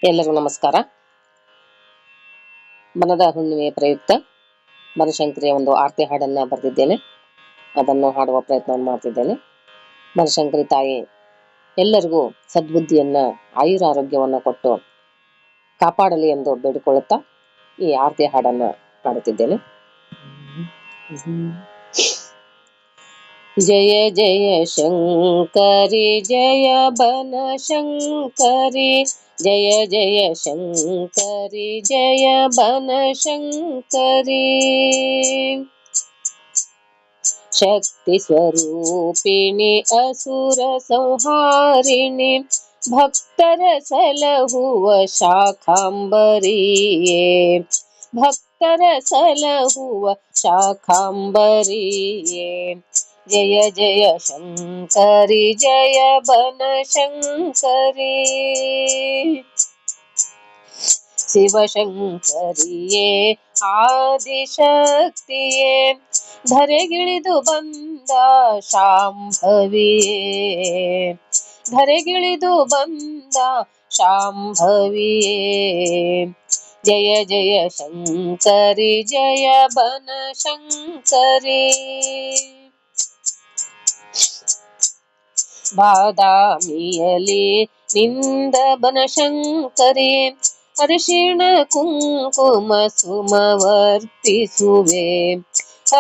ಎಲ್ಲರಿಗೂ ನಮಸ್ಕಾರ. ಬನದ ಹುಣ್ಣಿಮೆಯ ಪ್ರಯುಕ್ತ ಬನಶಂಕರಿಯ ಒಂದು ಆರತಿ ಹಾಡನ್ನು ಬರೆದಿದ್ದೇನೆ. ಅದನ್ನು ಹಾಡುವ ಪ್ರಯತ್ನವನ್ನು ಮಾಡ್ತಿದ್ದೇನೆ. ಬನಶಂಕರಿ ತಾಯಿ ಎಲ್ಲರಿಗೂ ಸದ್ಬುದ್ಧಿಯನ್ನ, ಆಯುರಾರೋಗ್ಯವನ್ನು ಕೊಟ್ಟು ಕಾಪಾಡಲಿ ಎಂದು ಬೇಡಿಕೊಳ್ಳುತ್ತಾ ಈ ಆರತಿ ಹಾಡನ್ನು ಹಾಡುತ್ತಿದ್ದೇನೆ. ಜಯ ಜಯ ಶಂಕರಿ ಜಯ ಬನಶಂಕರಿ, ಜಯ ಜಯ ಶಂಕರಿ ಜಯ ಬನಶಂಕರಿ. ಶಕ್ತಿ ಸ್ವರೂಪಿಣಿ ಅಸುರ ಸಂಹಾರಿಣಿ, ಭಕ್ತರ ಸಲಹುವ ಶಾಖಾಂಬರಿಯೇ, ಭಕ್ತರ ಸಲಹುವ ಶಾಖಾಂಬರಿಯೇ. ಜಯ ಜಯ ಶಂಕರಿ ಜಯ ಬನಶಂಕರಿ. ಶಿವಶಂಕರಿಯೇ ಆದಿಶಕ್ತಿಯೇ, ಧರೆಗಿಳಿದು ಬಂದ ಶಾಂಭವಿಯೇ, ಧರೆಗಿಳಿದು ಬಂದ ಶಾಂಭವಿಯೇ. ಜಯ ಜಯ ಶಂಕರಿ ಜಯ ಬನಶಂಕರಿ. ಬಾದಾಮಿಯಲಿ ನಿಂದ ಬನಶಂಕರಿ, ಅರಿಶಿಣ ಕುಂಕುಮ ಸುಮವರ್ಪಿಸುವೆ,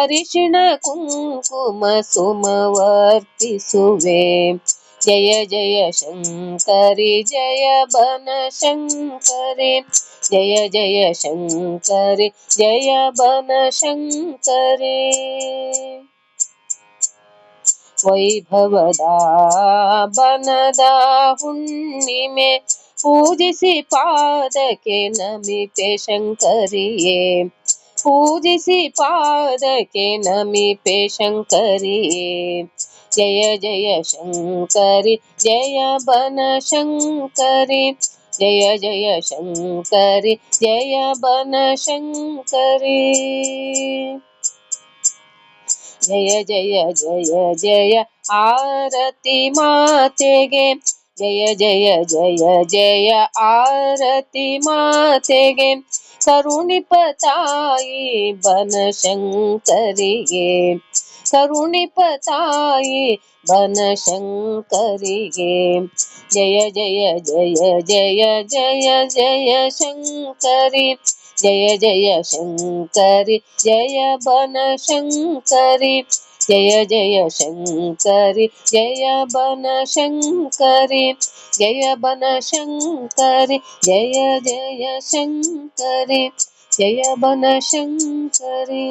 ಅರಿಶಿಣ ಕುಂಕುಮ ಸುಮವರ್ಪಿಸುವೆ. ಜಯ ಜಯ ಶಂಕರಿ ಜಯ ಬನಶಂಕರಿ, ಜಯ ಜಯ ಶಂಕರಿ ಜಯ ಬನಶಂಕರಿ. ವೈಭವದ ಬನದ ಹುಣ್ಣಿಮೆ, ಪೂಜಿಸಿ ಪಾದಕ್ಕೆ ನಮಿಪೆ ಶಂಕರಿಯೇ, ಪೂಜಿಸಿ ಪಾದಕ್ಕೆ ನಮಿಪೆ ಶಂಕರಿಯೇ. ಜಯ ಜಯ ಶಂಕರಿ ಜಯ ಬನಶಂಕರಿ, ಜಯ ಜಯ ಶಂಕರಿ ಜಯ ಬನಶಂಕರಿ. ಜಯ ಜಯ ಜಯ ಜಯ ಆರತಿ ಮಾತೆಗೆ, ಜಯ ಜಯ ಜಯ ಜಯ ಆರತಿ ಮಾತೆಗೆ. ಕರುಣಿಪ ತಾಯಿ ಬನಶಂಕರಿಗೆ, ಕರುಣಿಪ ತಾಯಿ ಬನಶಂಕರಿಗೆ. ಜಯ ಜಯ ಜಯ ಜಯ ಜಯ ಜಯ ಶಂಕರಿ, ಜಯ ಜಯ ಶಂಕರಿ ಜಯ ಬನಶಂಕರಿ, ಜಯ ಜಯ ಶಂಕರಿ ಜಯ ಬನಶಂಕರಿ, ಜಯ ಬನಶಂಕರಿ ಜಯ ಜಯ ಶಂಕರಿ, ಜಯ ಬನಶಂಕರಿ.